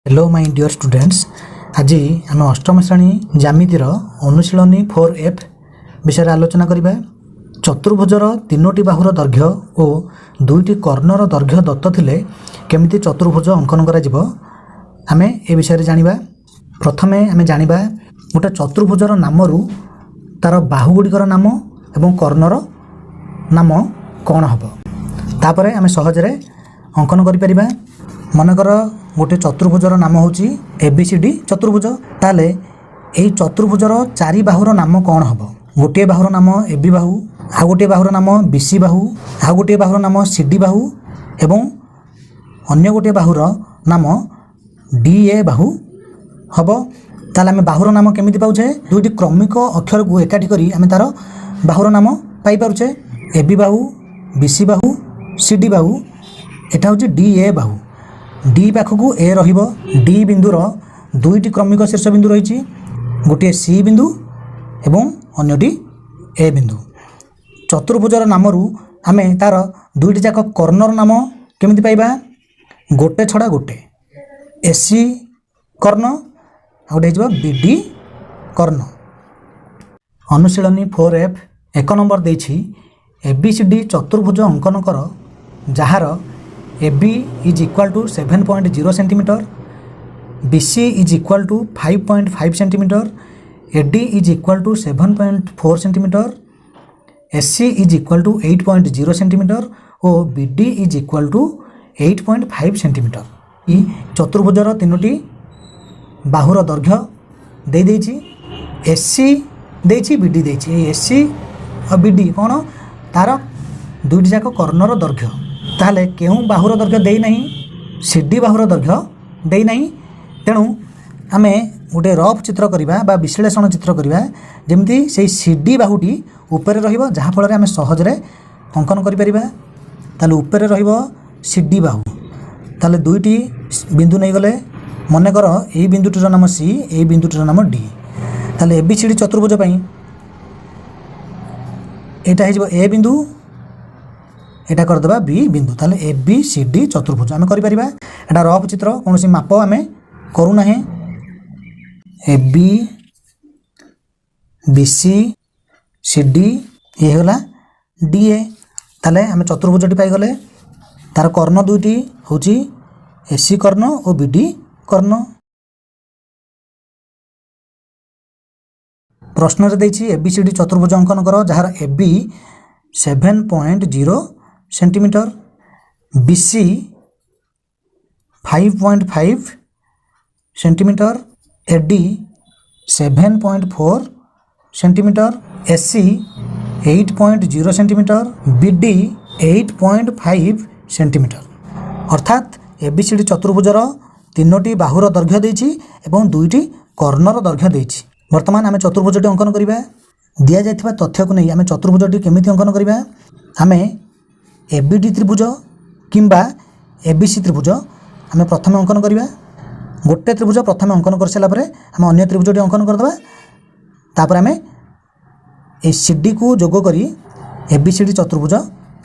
Hello my dear students. आज आम अष्टम श्रेणी ज्यामितिर अनुशीलनी 4F विषय आलोचना करिबा। चतुर्भुजर तीनोटी बाहुर दैर्घ्य और दुईटी कर्णर दैर्घ्य दत्त थिले केमिति चतुर्भुज अंकन करा जिवो आमे ए विषय जानिबा। प्रथमे आमे जानिबा गोटे चतुर्भुजर नामरू तार बाहुगुड़िकर नाम एवं कर्णर नाम कौन हबो, तापरे आमे सहजरे अंकन करि परिबा। मनकर गोटे चतुर्भुजर नाम होची ABCD चतुर्भुज, ताले एई चतुर्भुजर चारि बाहुर नाम कौन हबो? गोटे बाहुर नाम AB बाहु, आ गोटे बाहुर नाम BC बाहु, आ गोटे बाहुर नाम CD बाहु एवं अन्य गोटे बाहुर नाम DA बाहु हबो। ताले आमे बाहुर नाम केमिति पाउछे? दुईटी क्रमिक अक्षर को एकाठी करी आमे तार बाहुर नाम पाई पारुछे। AB बाहु, BC बाहु, CD बाहु, एटा होची DA बाहु। D पाखकू A रहिबो। D बिंदुर दुईटी क्रमिक शीर्ष बिंदु रही, गोटे C बिंदु एवं अन्यटी A बिंदु। चतुर्भुजर नामरू आमे तार दुईटी जाक कर्णर नाम केमिति पाइबा? गोटे छड़ा गोटे AC कर्ण आ गोटे हिजबा BD कर्ण। अनुशीलनी 4F 1 नंबर देछि ABCD चतुर्भुज अंकन कर जहार AB is equal to 7.0 cm, BC is equal to 5.5 cm, AD is equal to 7.4 cm, SC is equal to 8.0 cm और BD is equal to 8.5 cm। ई चतुर्भुजर तीनोटी बाहुर दैर्घ्य दे देछि, SC देछि, BD देछि। SC और BD कौन? तार दुईटी जाक कर्णर दैर्घ्य। ताहले केउ बाहुर दैर्घ्य देई नहीं? CD बाहुर दैर्घ्य देई नहीं। तेणु आमे गोटे रफ चित्र करिबा बा विश्लेषण चित्र करिबा जेमती सेई CD बाहुटी ऊपर रहिबो, जहा फल रे आमे सहजरे अंकन करि परिबा। ताले ऊपर रहिबो CD बाहु। ताले दुईटी बिंदु नै गले, मने कर एई बिंदुटीर नाम C, एई बिंदुटीर नाम D। ताले ABCD चतुर्भुज पई एटा हिजबो A बिंदु, एटा कर देबा B बिंदु। ताले ABCD चतुर्भुज आमे करि परिबा। एटा रफ चित्र, कोनोसी माप आमे करू नाही। AB BC CD ये होला DA। ताले आमे चतुर्भुजटी पाई गले। तार कर्ण दुईटी होची AC कर्ण और BD कर्ण। प्रश्न रे दैछि ABCD चतुर्भुज अंकन करो जहार AB 7.0 centimetre, BC 5.5 centimetre, AD 7.4 centimetre, SC 8.0 centimetre, BD 8.5 centimetre. अर्थात ABCD चतुर्भुजर तीनोटी बाहुर दैर्घ्य देछि एवं दुईटी कर्णर दैर्घ्य देछि। वर्तमान आमे चतुर्भुजटी अंकन करिबा। दिया जायथिबा तथ्य को नै आमे चतुर्भुजटी केमिति अंकन करिबा? आमे ABD त्रिभुज किंबा ABC त्रिभुज आमे प्रथम अंकन करिबा। गोटे त्रिभुज प्रथम अंकन कर साला परे आमे अन्य त्रिभुजटी अंकन कर दबा। तापर आमे ए CD को जोग करी ABCD चतुर्भुज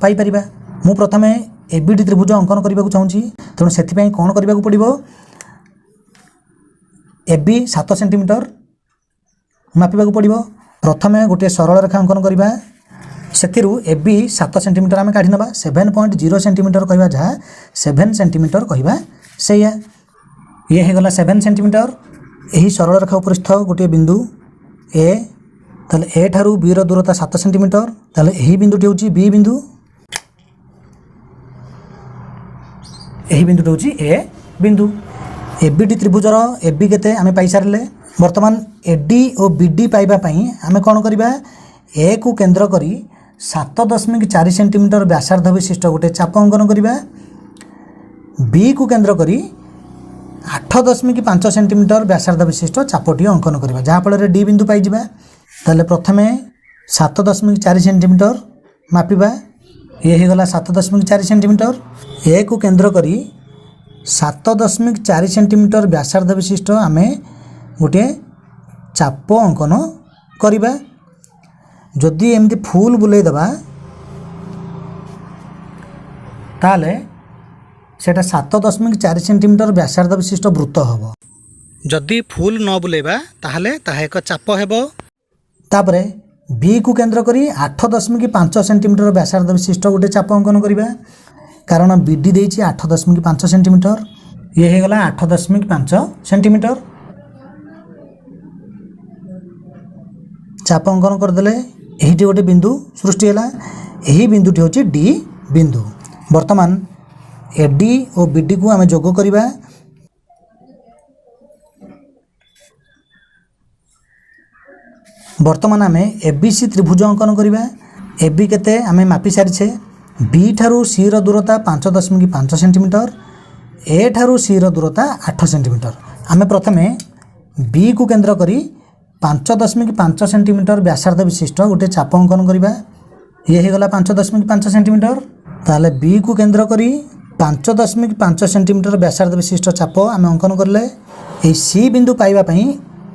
पाई परिबा। मु प्रथमे ABD त्रिभुज अंकन करबा को चाहूची, तेणु सेथि पई कोन करबा को पड़िबो? AB 7 सेंटीमीटर मापिबा को पड़िबो। प्रथमे गोटे सरल रेखा अंकन करिबा। सेथिरु AB 7 सेंटीमीटर आमे काढी नबा। 7.0 सेंटीमीटर कहबा जहा 7 सेंटीमीटर कहबा सेया। ये हे गला 7 सेंटीमीटर। एही सरल रेखा उपरिस्थ गोटे बिंदु A, ताले A ठारू B रो दूरता 7 सेंटीमीटर। ताले एही बिंदुटी होची B बिंदु, एही बिंदुटी होची A बिंदु। ABD त्रिभुजर AB केते आमे पाई सारले। वर्तमान AD और BD पाइबा पई आमे कोन करिबा? A को केंद्र करी 7.4 सेंटीमीटर व्यासार्ध विशिष्ट गोटे चाप अंकन करिबा। B को केंद्र करी 8.5 सेंटीमीटर व्यासार्ध विशिष्ट चापटी अंकन करिबा, जहा फल रे D बिंदु पाई जिबा। ताले प्रथमे 7.4 सेंटीमीटर मापिबा। ये हे गला 7.4 सेंटीमीटर। A को केंद्र करी 7.4 सेंटीमीटर व्यासार्ध विशिष्ट आमे गोटे चाप अंकन करिबा। जदि एमती फुल बुले दबा ताले सेटा 7.4 सेंटीमीटर व्यासार्ध विशिष्ट वृत्त हम जदि फुल न बुलेबा ताहले ताहा एक चाप हेबो तापरे बी को केंद्र करी 8.5 सेंटीमीटर व्यासार्ध विशिष्ट गोटे चाप अंकन करिबा कारण बीडी देछि 8.5 सेंटीमीटर ये हे गला 8.5 सेंटीमीटर चाप अंकन कर देले एहिटी गोटे बिंदु सृष्टि हैला एही बिंदुटी होछि डी बिंदु वर्तमान एडी और बीडी को आम जोग करिबा वर्तमान आम एबीसी त्रिभुज अंकन करिबा एबी केते आम मापी सारिछे बी ठारू सी रो दूरता 5.5 सेंटीमीटर ए ठारू सी रो दूरता 8 सेंटीमीटर आम प्रथमे बी को केंद्र करी 5.5 सेंटीमीटर व्यासार्ध विशिष्ट गोटे चाप अंकन करिबा ये हे गला 5.5 सेंटीमीटर ताले बी को केंद्र करी 5.5 सेंटीमीटर व्यासार्ध विशिष्ट चाप आम अंकन करले ए सी बिंदु पाइबा पई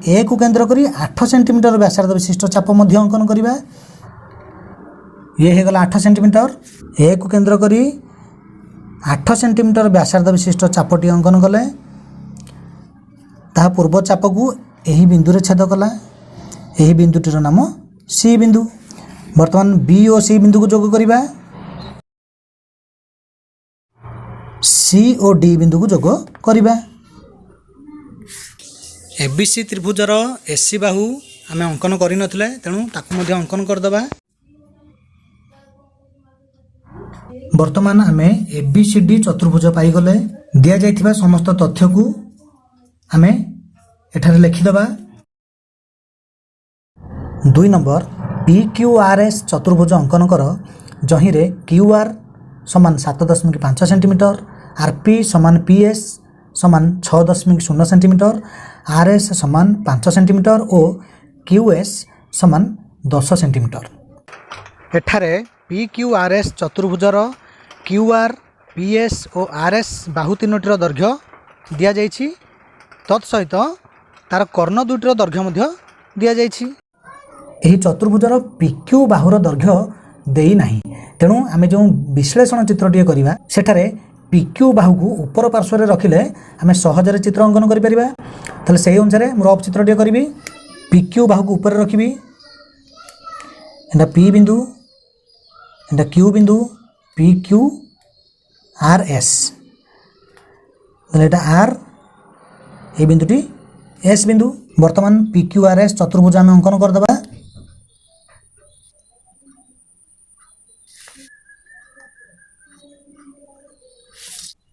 ए को केंद्र करी 8 सेंटीमीटर व्यासार्ध विशिष्ट चाप मध्य अंकन करिबा ये हे गला 8 सेंटीमीटर ए को केंद्र करी 8 सेंटीमीटर व्यासार्ध विशिष्ट चापटी अंकन कले ता पूर्व चाप को यही बिंदु रे छेद कला यही बिंदुटीर नाम सी बिंदु वर्तमान बी और सी बिंदु को जोग करिबा सी और डी बिंदु को जोग करिबा एबीसी त्रिभुजर एसी बाहु आम अंकन करि नथिले तेणु ताकु मध्ये अंकन कर दबा वर्तमान आम एबीसीडी चतुर्भुज पाई गले दिया जाइथिबा समस्त तथ्य को आम एठारे लिखिदबा 2 नंबर PQRS चतुर्भुज अंकन कर जहीं रे QR समान 7.5 सेंटीमीटर RP समान PS समान 6.0 सेंटीमीटर RS समान 5 सेंटीमीटर और QS समान 10 सेंटीमीटर एठारे PQRS चतुर्भुजर QR PS और RS बाहु तीनोटीर दैर्घ्य दिया जाइछि तत्सहित तार कर्ण दुईटर दैर्घ्य मध्य दिया जाइछि एही चतुर्भुजर PQ बाहुर दैर्घ्य देई नाही तेणु आम जो विश्लेषण चित्रटीए करिबा सेठारे PQ बाहु को ऊपर पार्श्व रखिले आम सहजरे चित्र अंकन करि परिबा ताले सेही अनुसार मु रफ चित्रटीए करिवि PQ बाहु को ऊपर रखिबि एंडा P बिंदु एंडा Q बिंदु PQ RS ताले एटा R ए बिंदुटी एस बिंदु वर्तमान PQRS चतुर्भुज आम अंकन कर दबा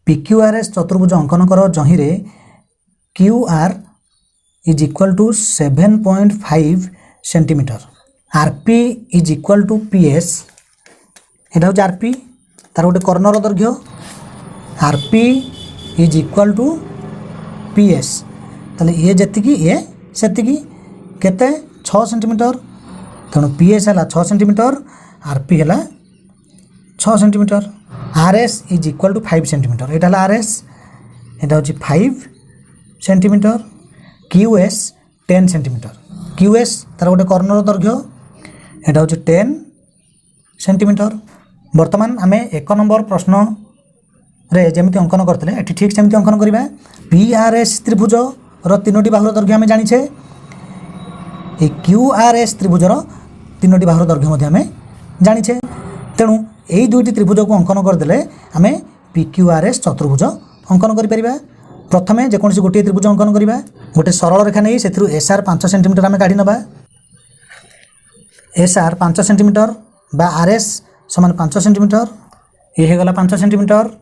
PQRS चतुर्भुज अंकन कर जहीं रे QR is equal to 7.5 centimetre RP is equal to PS एटा हो RP तार गोटे कर्णर दैर्घ्य RP is equal to PS ताले ये जतिकी ये सेतिकी केते 6 सेंटीमीटर तेणु PS है 6 सेंटीमीटर RP है 6 centimetre RS is equal to 5 centimetre एटा है RS एटा होची 5 सेंटीमीटर QS 10 सेंटीमीटर QS तार गोटे कर्णर दैर्घ्य एटा होची 10 सेंटीमीटर वर्तमान आमे 1 नंबर प्रश्न रे जेमिति अंकन करथिले एठी ठीक सेमिति अंकन करिबा PRS त्रिभुज रो तीनोटी बाहुर दैर्घ्य आमे जानिछे ए QRS त्रिभुज रो तीनोटी बाहुर दैर्घ्य मध्ये आमे जानिछे तेणु एई दुईटी त्रिभुज को अंकन कर देले आमे PQRS चतुर्भुज अंकन करि परिबा प्रथमे जे कोनसी गोटे त्रिभुज अंकन करिबा गोटे सरल रेखा नै सेथरु SR 5 सेंटीमीटर आमे काढी नबा SR 5 सेंटीमीटर बा RS समान 5 सेंटीमीटर ये हे गला 5 सेंटीमीटर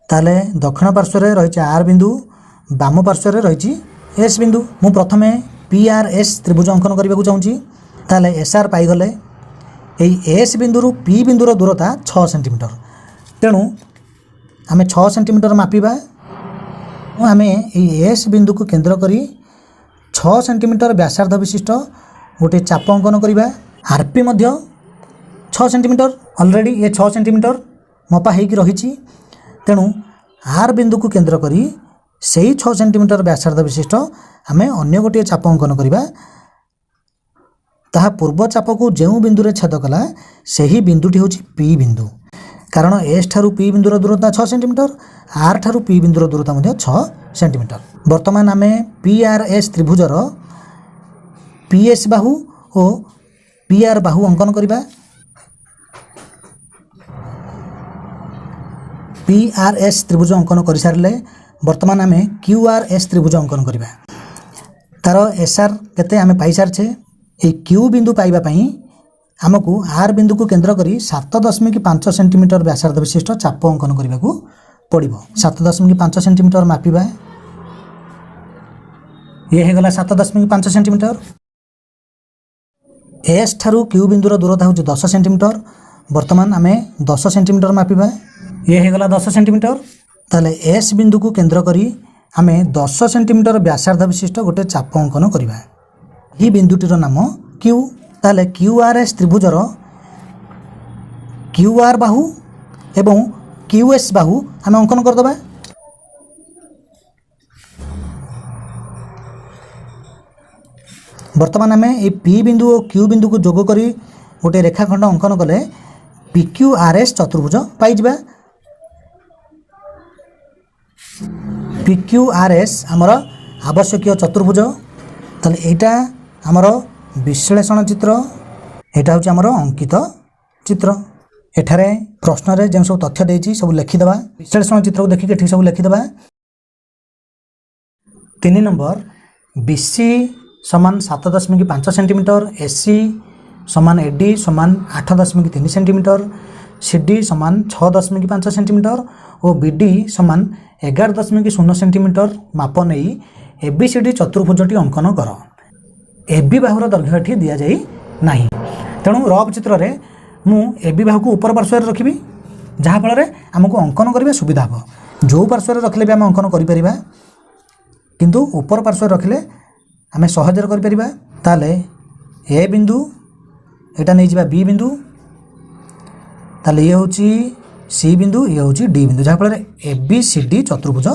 ताले दक्षिण पार्श्व रही आर बिंदु बाम पार्श्व रही एस बिंदु मु प्रथमे PRS त्रिभुज अंकन करने को चाहूँगी ताले SR पाईगले यही एस बिंदु P बिंदुर दूरता 6 सेंटीमीटर तेणु आम 6 सेंटीमीटर मापिबा आम एस बिंदु को केंद्र करी 6 सेंटीमीटर व्यासार्ध विशिष्ट गोटे चाप अंकन करवा RP मध्य 6 सेंटीमीटर ऑलरेडी ये 6 सेंटीमीटर मपा होगी रही तेणु आर बिंदु को केंद्र करी से 6 सेंटीमीटर व्यासार्ध विशिष्ट आम अन्य गोटे चाप अंकन करवा ତାହା ପୂର୍ବ ଚାପକୁ ଯେଉଁ ବିନ୍ଦୁରେ ଛେଦ କଲା ସେହି ବିନ୍ଦୁଟି ହେଉଛି ପି ବିନ୍ଦୁ। କାରଣ ଏସ୍ ଠାରୁ ପି ବିନ୍ଦୁର ଦୂରତା 6 ସେଣ୍ଟିମିଟର, ଆର୍ ଠାରୁ ପି ବିନ୍ଦୁର ଦୂରତା ମଧ୍ୟ 6 ସେଣ୍ଟିମିଟର। ବର୍ତ୍ତମାନ ଆମେ ପି ଆର୍ ଏସ୍ ତ୍ରିଭୁଜର ପି ଏସ୍ ବାହୁ ଓ ପି ଆର୍ ବାହୁ ଅଙ୍କନ କରିବା। ପି ଆର୍ ଏସ୍ ତ୍ରିଭୁଜ ଅଙ୍କନ କରିସାରିଲେ ବର୍ତ୍ତମାନ ଆମେ କ୍ୟୁ ଆର୍ ଏସ୍ ତ୍ରିଭୁଜ ଅଙ୍କନ କରିବା। ତାର ଏସ୍ ଆର୍ କେତେ ଆମେ ପାଇସାରିଛେ। এই କ୍ୟୁ ବିନ୍ଦୁ ପାଇବା ପାଇଁ ଆମକୁ ଆର୍ ବିନ୍ଦୁକୁ କେନ୍ଦ୍ର କରି 7.5 ସେଣ୍ଟିମିଟର ବ୍ୟାସାର୍ଦ୍ଧ ବିଶିଷ୍ଟ ଚାପ ଅଙ୍କନ କରିବାକୁ ପଡ଼ିବ। 7.5 ସେଣ୍ଟିମିଟର ମାପିବା। ଇଏ ହେଇଗଲା 7.5 ସେଣ୍ଟିମିଟର। ଏସ୍ ଠାରୁ କ୍ୟୁ ବିନ୍ଦୁର ଦୂରତା ହେଉଛି 10 ସେଣ୍ଟିମିଟର। ବର୍ତ୍ତମାନ ଆମେ 10 ସେଣ୍ଟିମିଟର ମାପିବା। ଇଏ ହେଇଗଲା 10 ସେଣ୍ଟିମିଟର। ତାହେଲେ ଏସ୍ ବିନ୍ଦୁକୁ କେନ୍ଦ୍ର କରି ଆମେ 10 ସେଣ୍ଟିମିଟର ବ୍ୟାସାର୍ଦ୍ଧ ବିଶିଷ୍ଟ ଗୋଟେ ଚାପ ଅଙ୍କନ କରିବା। ଏହି ବିନ୍ଦୁଟିର ନାମ କ୍ୟୁ। ତାହେଲେ କ୍ୟୁ ଆର୍ ଏସ୍ ତ୍ରିଭୁଜର କ୍ୟୁ ଆର୍ ବାହୁ ଏବଂ କ୍ୟୁ ଏସ୍ ବାହୁ ଆମେ ଅଙ୍କନ କରିଦେବା। ବର୍ତ୍ତମାନ ଆମେ এই ପି ବିନ୍ଦୁ ଓ କ୍ୟୁ ବିନ୍ଦୁକୁ ଯୋଗ କରି ଗୋଟେ ରେଖାଖଣ୍ଡ ଅଙ୍କନ କଲେ ପି କ୍ୟୁ ଆର୍ ଏସ୍ ଚତୁର୍ଭୁଜ ପାଇଯିବା। ପି କ୍ୟୁ ଆର୍ ଏସ୍ ଆମର ଆବଶ୍ୟକୀୟ ଚତୁର୍ଭୁଜ। ତାହେଲେ এইটা ଆମର বিশ্লেষণ চিত্র, এটা হচ্ছে আমার অঙ্কিত চিত্র। এখানে প্রশ্নরে যে সব তথ্য দিয়েছি সব লিখিদেবা। বিশ্লেষণ চিত্রକୁ ଦେଖିକି এটি সব লিখিদেবা। 3 নম্বর বিসি সমান 7.5 সেন্টিমিটর, এসি সমান এডি সমান 8.3 সেন্টিমিটর, সিডি সমান 6.5 সেন্টিমিটর ও বিডি সমান 11.0 সেন্টিমিটর মাপ নেই এবিসিডি চতুর্ভুজটি অঙ্কন কর। এবি বাহুর দৈর্ঘ্য এটি দিয়া যাই ନାହିଁ। তেণু রফ চিত্রে মু এবি বাহুকে উপর পার্শ্বরে রখিবি, যাফଳରେ ଆମକୁ ଅଙ୍କନ କରିବା ସୁବିଧା ହେବ। ଯେଉଁ ପାର୍ଶ୍ୱରେ ରଖିଲେ ବି ଆମେ ଅଙ୍କନ କରିପାରିବା, କିନ୍ତୁ ଉପର ପାର୍ଶ୍ୱରେ ରଖିଲେ ଆମେ ସହଜରେ କରିପାରିବା। ତାହେଲେ ଏ ବିନ୍ଦୁ ଏଇଟା ନେଇଯିବା ବି ବିନ୍ଦୁ, ତାହେଲେ ଇଏ ହେଉଛି ସି ବିନ୍ଦୁ, ଇଏ ହେଉଛି ଡି ବିନ୍ଦୁ, ଯାହାଫଳରେ ଏ ବି ସି ଡି ଚତୁର୍ଭୁଜ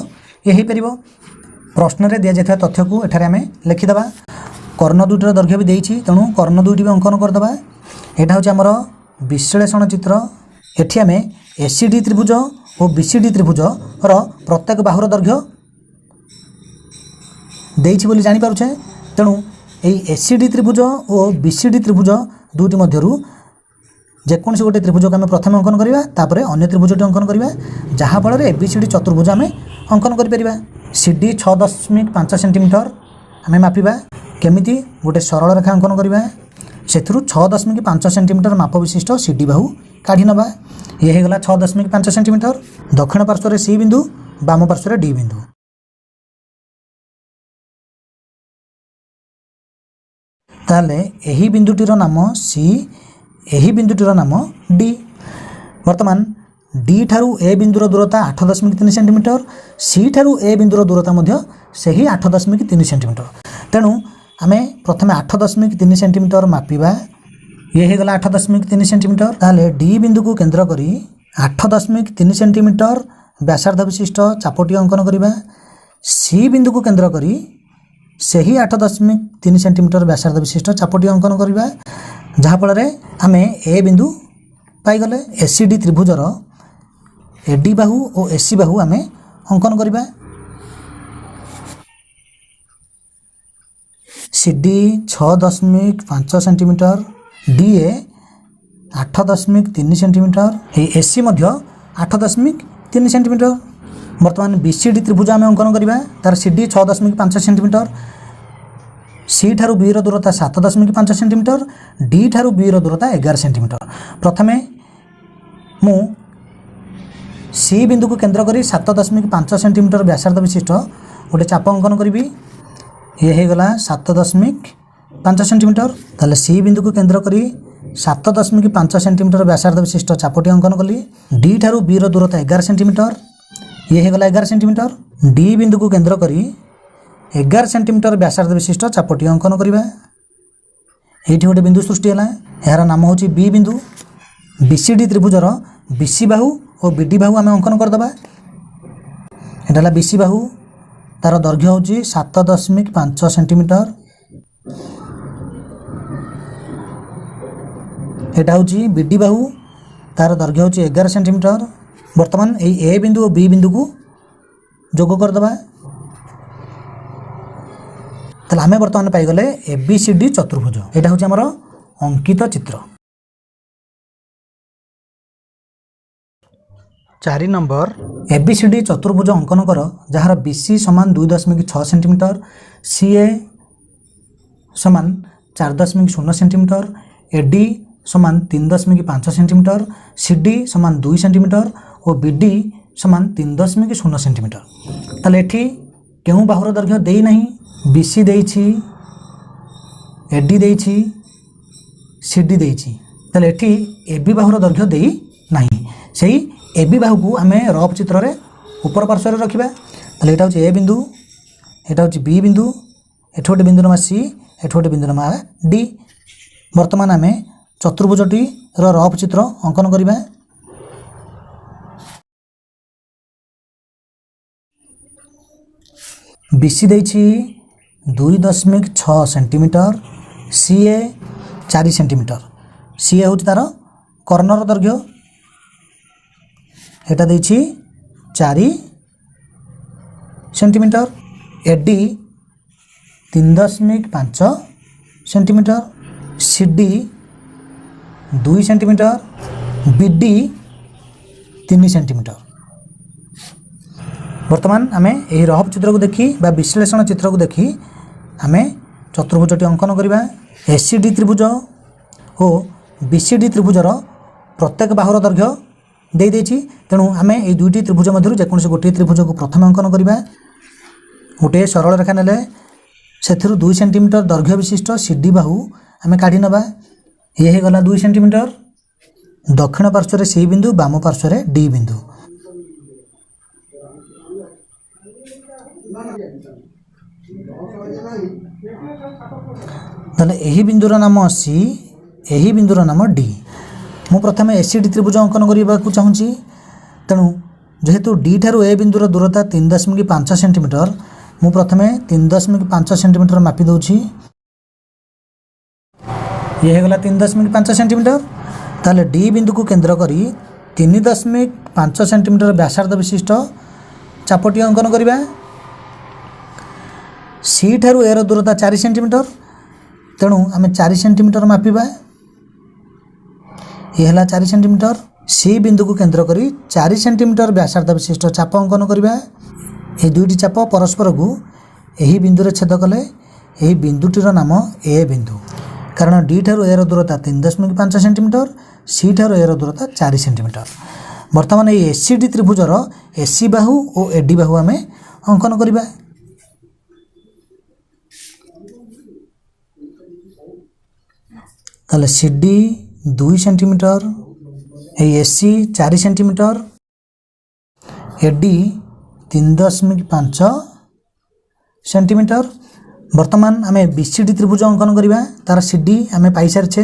ଇଏ ହୋଇପାରିବ। ପ୍ରଶ୍ନରେ ଦିଆଯାଇଥିବା ତଥ୍ୟକୁ ଏଠାରେ ଆମେ ଲେଖିଦେବା। କର୍ଣ୍ଣ ଦୁଇଟିର ଦୈର୍ଘ୍ୟ ବି ଦେଇଛି, ତେଣୁ କର୍ଣ୍ଣ ଦୁଇଟି ବି ଅଙ୍କନ କରିଦେବା। ଏଇଟା ହେଉଛି ଆମର বিশ্লেষণ ଚିତ୍ର। ଏଠି ଆମେ ଏସିଡି ତ୍ରିଭୁଜ ଓ ବିସିଡି ତ୍ରିଭୁଜର ପ୍ରତ୍ୟେକ ବାହୁର ଦୈର୍ଘ୍ୟ ଦେଇଛି ବୋଲି ଜାଣିପାରୁଛେ। ତେଣୁ এই ଏସିଡି ତ୍ରିଭୁଜ ଓ ବିସିଡି ତ୍ରିଭୁଜ ଦୁଇଟି ମଧ୍ୟରୁ ଯେକୌଣସି ଗୋଟେ ତ୍ରିଭୁଜକୁ ଆମେ ପ୍ରଥମେ ଅଙ୍କନ କରିବା, ତାପରେ ଅନ୍ୟ ତ୍ରିଭୁଜଟି ଅଙ୍କନ କରିବା, ଯାହାଫଳରେ ଏବିସିଡି ଚତୁର୍ଭୁଜ ଆମେ ଅଙ୍କନ କରିପାରିବା। ସିଡି 6.5 ସେଣ୍ଟିମିଟର ଆମେ ମାପିବା। କେମିତି ଗୋଟେ ସରଳ ରେଖା ଅଙ୍କନ କରିବା, ସେଥିରୁ 6.5 ସେଣ୍ଟିମିଟର ମାପ ବିଶିଷ୍ଟ ସିଡି ବାହୁ କାଢ଼ି ନେବା। ଇଏ ହେଇଗଲା 6.5 ସେଣ୍ଟିମିଟର। ଦକ୍ଷିଣ ପାର୍ଶ୍ୱରେ ସି ବିନ୍ଦୁ, ବାମ ପାର୍ଶ୍ୱରେ ଡି ବିନ୍ଦୁ। ତାହେଲେ ଏହି ବିନ୍ଦୁଟିର ନାମ ସି, ଏହି ବିନ୍ଦୁଟିର ନାମ ଡି। ବର୍ତ୍ତମାନ ଡି ଠାରୁ ଏ ବିନ୍ଦୁର ଦୂରତା 8.3 ସେଣ୍ଟିମିଟର, ସି ଠାରୁ ଏ ବିନ୍ଦୁର ଦୂରତା ମଧ୍ୟ ସେହି 8.3 ସେଣ୍ଟିମିଟର। ତେଣୁ ଆମେ ପ୍ରଥମେ 8.3 ସେଣ୍ଟିମିଟର ମାପିବା। ଇଏ ହେଇଗଲା 8.3 ସେଣ୍ଟିମିଟର। ତାହେଲେ ଡି ବିନ୍ଦୁକୁ କେନ୍ଦ୍ର କରି 8.3 ସେଣ୍ଟିମିଟର ବ୍ୟାସାର୍ଦ୍ଧ ବିଶିଷ୍ଟ ଚାପଟି ଅଙ୍କନ କରିବା। ସି ବିନ୍ଦୁକୁ କେନ୍ଦ୍ର କରି ସେହି 8.3 ସେଣ୍ଟିମିଟର ବ୍ୟାସାର୍ଦ୍ଧ ବିଶିଷ୍ଟ ଚାପଟି ଅଙ୍କନ କରିବା, ଯାହାଫଳରେ ଆମେ ଏ ବିନ୍ଦୁ ପାଇଗଲେ। ଏସିଡି ତ୍ରିଭୁଜର ଏଡି ବାହୁ ଓ ଏସି ବାହୁ ଆମେ ଅଙ୍କନ କରିବା। ସିଡି 6.5 ସେଣ୍ଟିମିଟର, ଡିଏ 8.3 ସେଣ୍ଟିମିଟର, এই ଏସି ମଧ୍ୟ 8.3 ସେଣ୍ଟିମିଟର। ବର୍ତ୍ତମାନ ବିସିଡି ତ୍ରିଭୁଜ ଆମେ ଅଙ୍କନ କରିବା। ତାର ସିଡି 6.5 ସେଣ୍ଟିମିଟର, ସି ଠାରୁ ବି ର ଦୂରତା 7.5 ସେଣ୍ଟିମିଟର, ଡି ଠାରୁ ବି ର ଦୂରତା 11 ସେଣ୍ଟିମିଟର। ପ୍ରଥମେ ମୁଁ ସି ବିନ୍ଦୁକୁ କେନ୍ଦ୍ର କରି 7.5 ସେଣ୍ଟିମିଟର ବ୍ୟାସାର୍ଦ୍ଧ ବିଶିଷ୍ଟ ଗୋଟେ ଚାପ ଅଙ୍କନ କରିବି। ଇଏ ହେଇଗଲା 7.5 ସେଣ୍ଟିମିଟର। ତାହେଲେ ସି ବିନ୍ଦୁକୁ କେନ୍ଦ୍ର କରି 7.5 ସେଣ୍ଟିମିଟର ବ୍ୟାସାର୍ଦ୍ଧ ବିଶିଷ୍ଟ ଚାପଟି ଅଙ୍କନ କଲି। ଡି ଠାରୁ ବି ର ଦୂରତା 11 ସେଣ୍ଟିମିଟର, ଇଏ ହେଇଗଲା 11 ସେଣ୍ଟିମିଟର। ଡି ବିନ୍ଦୁକୁ କେନ୍ଦ୍ର କରି 11 ସେଣ୍ଟିମିଟର ବ୍ୟାସାର୍ଦ୍ଧ ବିଶିଷ୍ଟ ଚାପଟି ଅଙ୍କନ କରିବା। ଏଇଠି ଗୋଟେ ବିନ୍ଦୁ ସୃଷ୍ଟି ହେଲା, ଏହାର ନାମ ହେଉଛି ବି ବିନ୍ଦୁ। ବିସିଡି ତ୍ରିଭୁଜର ବିସି ବାହୁ ଓ ବିଡି ବାହୁ ଆମେ ଅଙ୍କନ କରିଦେବା। ଏଟା ହେଲା ବିସି ବାହୁ, ତାର ଦୈର୍ଘ୍ୟ ହେଉଛି 7.5 ସେଣ୍ଟିମିଟର। एटा हूँ बीडी बाहू तार दैर्घ्य हूँ 11 सेंटीमीटर। बर्तमान यही ए बिंदु और बी बिंदु को जोग करदे ताहले आम बर्तमान पाईगले एबीसीडी चतुर्भुज। यहाँ हूँ आमर अंकित चित्र। 4 नंबर एबीसीडी चतुर्भुज अंकन कर जार बीसी समान 2.6 सेंटीमीटर, सीए समान 4.0 सेंटीमीटर, एडी समान 3.5 सेंटीमीटर, सीडी समान 2 सेंटीमीटर और बीडी समान 3.0 सेंटीमीटर। ताले एठी केउ बाहुर दैर्घ्य देई नहीं, बीसी देइछि, एडी देइछि, सीडी देइछि। ताले एठी एबी बाहुर दैर्घ्य देई नहीं। सेही एबी बाहु को आम रफ चित्र रे ऊपर पार्श्व रखा। ताले एटा हूँ ए बिंदु, एटा हूँ बी बिंदु, एठ गोटे बिंदु नमा सी, एठ गोटे बिंदु नमा डी। वर्तमान आम चतुर्भुजटी रफ चित्र अंकन करिबा। बीसी देइछि 2.6 सेंटीमीटर, सीए 4 सेंटीमीटर। सीए हूँ तार कर्णर दैर्घ्य, एटा देइछि 4 centimetre, AD 3.5 centimetre, CD 2 centimetre, BD 3 centimetre. वर्तमान आम यही रफ चित्र को देखी बा विश्लेषण चित्र को देखी आम चतुर्भुजटी अंकन करिबा। एसीडी त्रिभुज और बीसीडी त्रिभुजर प्रत्येक बाहुर दैर्घ्य दे देछि। तेणु आम ये दुईटी त्रिभुज मध्य जेकोसी गोटे त्रिभुज को प्रथम अंकन करिबा। गोटे सरल रेखा नेले सेथिरु 2 सेंटीमीटर दैर्घ्य विशिष्ट सीडी बाहु आम काढ़ी नबा। ये गला 2 सेंटीमीटर। दक्षिण पार्श्व सी बिंदु, बाम पार्श्व डी बिंदु। ताले एही बिंदुर नाम सी, एही बिंदुर नाम डी। मु प्रथमे एसीडी त्रिभुज अंकन करने को चाहूँगी। तेणु जेहेतु डी ठारू ए बिंदुर दूरता 3.5 सेंटीमीटर, मु प्रथमे 3.5 सेंटीमीटर मापी दूची। ये गला 3.5 सेंटीमीटर। ताले डी बिंदु को केंद्र करी 3.5 सेंटीमीटर व्यासार्ध विशिष्ट चापटी अंकन करिबा। सी ठारू ए दूरता 4 सेंटीमीटर। तेणु आम 4 सेंटीमीटर मापिबा। यह है 4 सेंटीमीटर। सी बिंदु को केंद्र करी 4 सेंटीमीटर व्यासार्ध विशिष्ट चाप अंकन करिबा। ये दुईटी चाप परस्पर को यही बिंदु रे छेद कले यही बिंदुटीर नाम ए बिंदु। कारण डी ठारू ए दूरता 3.5 सेंटीमीटर, सी ठारू ए दूरता 4 सेंटीमीटर। वर्तमान ये एसीडी त्रिभुजर एसी बाहु और एडी बाहु आम अंकन करिबा। ताले CD 2 centimetre, AC 4 centimetre, AD 3.5 centimetre. वर्तमान आम बीसीडी त्रिभुज अंकन करिबा। तार सीडी आम पाई सारिछे।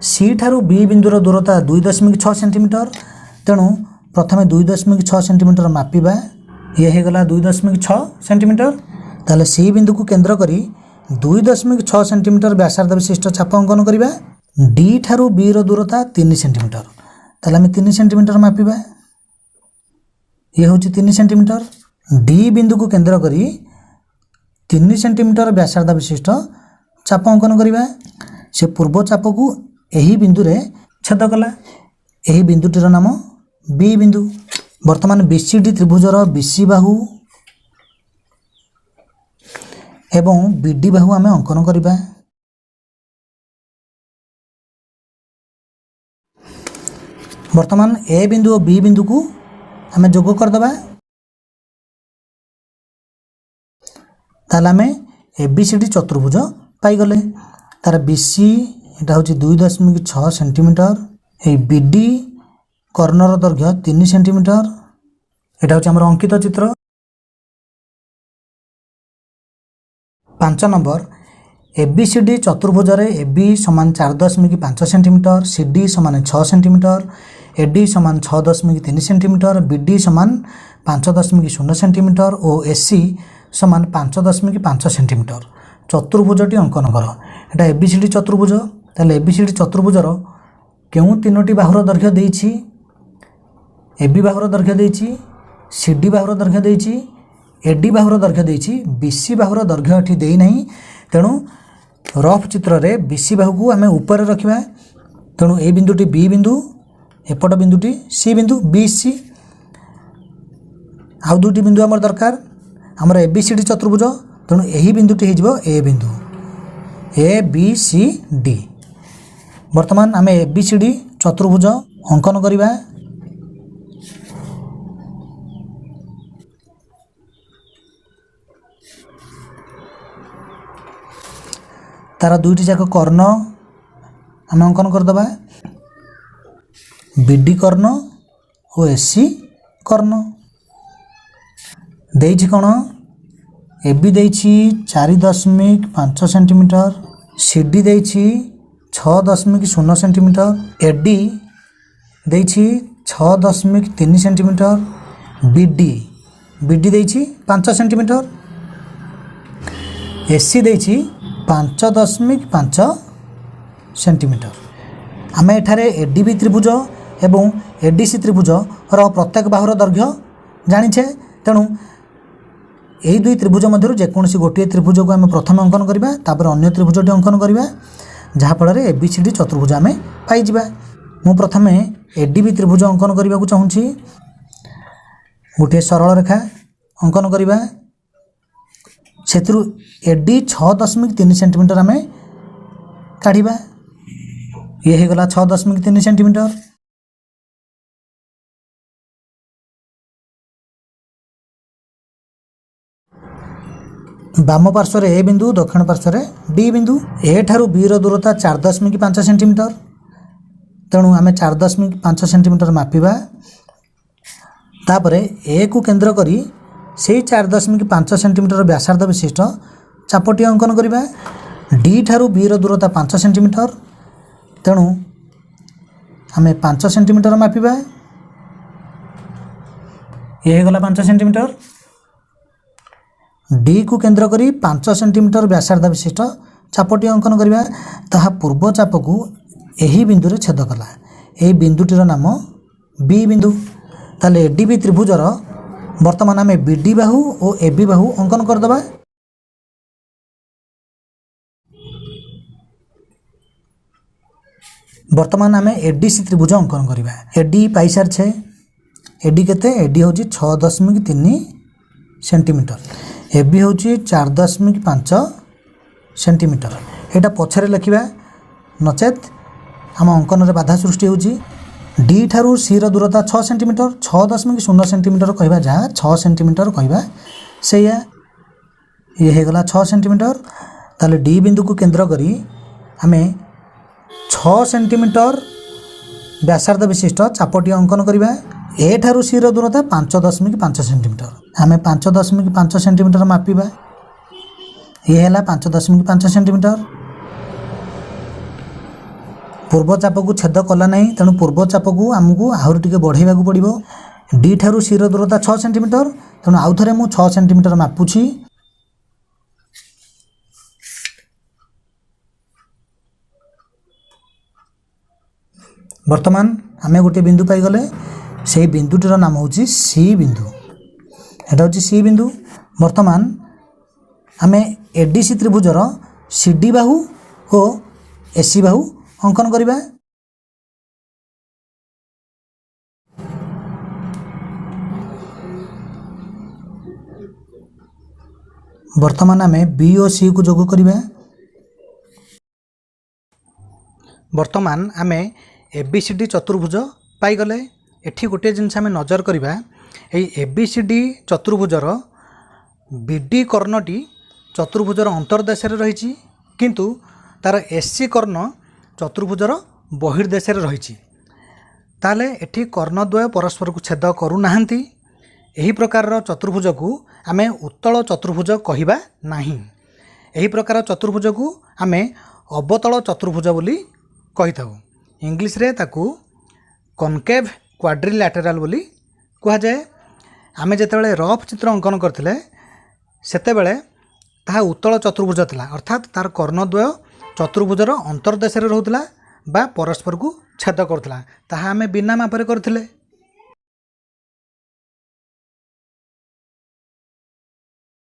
सी ठारू बी बिंदुर दूरता 2.6 सेंटीमीटर। तेणु प्रथमे 2.6 सेंटीमीटर मापिबा। ये गला 2.6 सेंटीमीटर। ताले सी बिंदु को केंद्र करी 2.6 सेंटीमीटर व्यासार्ध विशिष्ट चाप अंकन करिबा। डी ठारू बी रो दूरता 3 सेंटीमीटर। ताले आम 3 सेंटीमीटर मापिबा। ये हूँ 3 सेंटीमीटर। डी बिंदु को केंद्र करी 3 सेंटीमीटर व्यासार्ध विशिष्ट चाप अंकन करिबा। से पूर्व चाप को यही बिंदु रे छेद कला। यही बिंदुटीर नाम बी बिंदु। वर्तमान बीसीडी त्रिभुजर बीसी बाहु एवं बीडी बाहु आम अंकन करिबा। वर्तमान ए बिंदु और बी बिंदु को आम जोग करदबा। ताले आम एबीसीडी चतुर्भुज पाईगले। तार बीसी एटा हूँ 2.6 सेंटीमीटर, ए बीडी कर्णर दैर्घ्य 3 सेंटीमीटर। एटा हूँ आमर अंकित चित्र। 5 नंबर एबीसीडी चतुर्भुज एबी समान 4.5 सेंटीमीटर, सीडी समान 6 सेंटीमीटर, एडी समान 6.3 सेंटीमीटर, बीडी समान 5.0 सेंटीमीटर और एसी समान 5.5 सेंटीमीटर चतुर्भुजटी अंकन कर। एटा एबीसीडी चतुर्भुज। ताले एबीसीडी चतुर्भुजर केउं तीनोटी बाहुर दैर्घ्य देइछि एबी बाहुर दैर्घ्य देइछि सीडी बाहुर दैर्घ्य देइछि एडी बाहुर दैर्घ्य देइछि बीसी बाहुर दैर्घ्य एठी देई नाही तेणु रफ चित्र रे बीसी बाहु को आमे ऊपर रखिबा तेणु ए बिंदुटी बी बिंदु एपट बिंदुटी सी बिंदु बी सी आउ दुटी बिंदु हमर दरकार हमर ए बी सी डी चतुर्भुज तेणु एही बिंदुटी हेजिबो ए बिंदु ए बी सी डी वर्तमान आमे ए बी सी डी चतुर्भुज अंकन करिबा तार दुईटी जाक कर्ण आम अंकन करदबा बीडी कर्ण और एसी कर्ण देइछि कोन एबी देइछि 4.5 सेंटीमीटर सीडी देइछि 6.0 सेंटीमीटर एडी देइछि 6.3 सेंटीमीटर बीडी बीडी देइछि 5 सेंटीमीटर एसी देइछि 5.5 सेंटीमीटर आम एठारे एडीबी त्रिभुज एवं एडीसी त्रिभुज रो प्रत्येक बाहुर दैर्घ्य जानिछे तेणु यही दुई त्रिभुज मध्य जेकोसी गोटे त्रिभुज को आम प्रथम अंकन करवा तापर अन्य त्रिभुजटी अंकन करवा जहाँफल एबीसीडी चतुर्भुज आम पाइबा मु प्रथम एडीबी त्रिभुज अंकन करने को चाहूँगी गोटे सरल रेखा अंकन करवा से एडी 6.3 सेंटीमीटर आम काढ़ा ये हो गला 6.3 सेंटीमीटर बाम पार्श्व ए बिंदु दक्षिण पार्श्व डी बिंदु ए ठारू बी रो दूरता 4.5 सेंटीमीटर तेणु आम 4.5 सेंटीमीटर मापिबा तापरे ए को केंद्र करी से 4.5 सेंटीमीटर व्यासार्ध विशिष्ट चापटी अंकन करवा डी ठारू बी रो दूरता 5 सेंटीमीटर तेणु आम 5 सेंटीमीटर मापिबा ये गला 5 सेंटीमीटर डी को केंद्र करी 5 सेंटीमीटर व्यासार्ध विशिष्ट चापटी अंकन करवा ताहा पूर्व चाप को यही बिंदु रे छेद कला यही बिंदुटीर नाम बी बिंदु ताले एडीबी त्रिभुजर वर्तमान आम बीडी बाहु और एबी बाहु अंकन करदबा वर्तमान आम एडीसी त्रिभुज अंकन करवा एडी पाई सारे एडी केते एडी हूँ 6.3 सेंटीमीटर एबी हूँ 4.5 सेंटीमीटर यहाँ पछरे लिखा नचेत आम अंकन रे बाधा सृष्टि होची डी ठारू सी रो दूरता 6 सेंटीमीटर 6.0 सेंटीमीटर कहवा जहाँ 6 सेंटीमीटर कहवा से ये हो गला 6 सेंटीमीटर ताले डी बिंदु को केंद्र करी आमे 6 सेंटीमीटर व्यासार्ध विशिष्ट चापटी अंकन करवा ए ठारू सी रो दूरता 5.5 सेंटीमीटर आमे 5.5 सेंटीमीटर मापिबा ये है 5.5 सेंटीमीटर पूर्व चाप को छेद कला नहीं तेणु पूर्व चाप को आमको आहरी टिके बढ़ाइबा पड़ो डी ठारू सी रो दूरता 6 सेंटीमीटर तेणु आउ थे मु 6 सेंटीमीटर मापुची वर्तमान आमे गोटे बिंदु पाईगले से बिंदुटीर नाम हूँ सी बिंदु एटा हूँ सी बिंदु वर्तमान आमे एडीसी त्रिभुजर सीडी बाहु और एसी बाहु अंकन करवा वर्तमान आमे बी और सी को जोग करवा वर्तमान आमे एबीसीडी चतुर्भुज पाईगले एठी गोटे जिनस आमे नजर करवा एबीसीडी चतुर्भुजर बीडी कर्णटी चतुर्भुजर अंतर्देश रही किंतु तार एसी कर्ण चतुर्भुजर बहिर्देश रही ताले एठी कर्णद्वय परस्पर को छेद करूना यही प्रकार चतुर्भुज को आमे उत्तल चतुर्भुज कहवा नहीं यही प्रकार चतुर्भुज को आमे अवतल चतुर्भुज बोली कही था इंग्लिश रे ताकू कनकेव क्वाड्रिलैटराल बोली कह जाए आमे जेतेबेले रफ चित्र अंकन करथिले सेतेबेले ताहा उत्तल चतुर्भुज थिला अर्थात तार कर्णद्वय चतुर्भुजर अंतर्देश रे रहउतला ବା ପରସ୍ପରକୁ ଛେଦ କରୁଥିଲା ତାହା ଆମେ ବିନା ମାପରେ କରିଥିଲେ।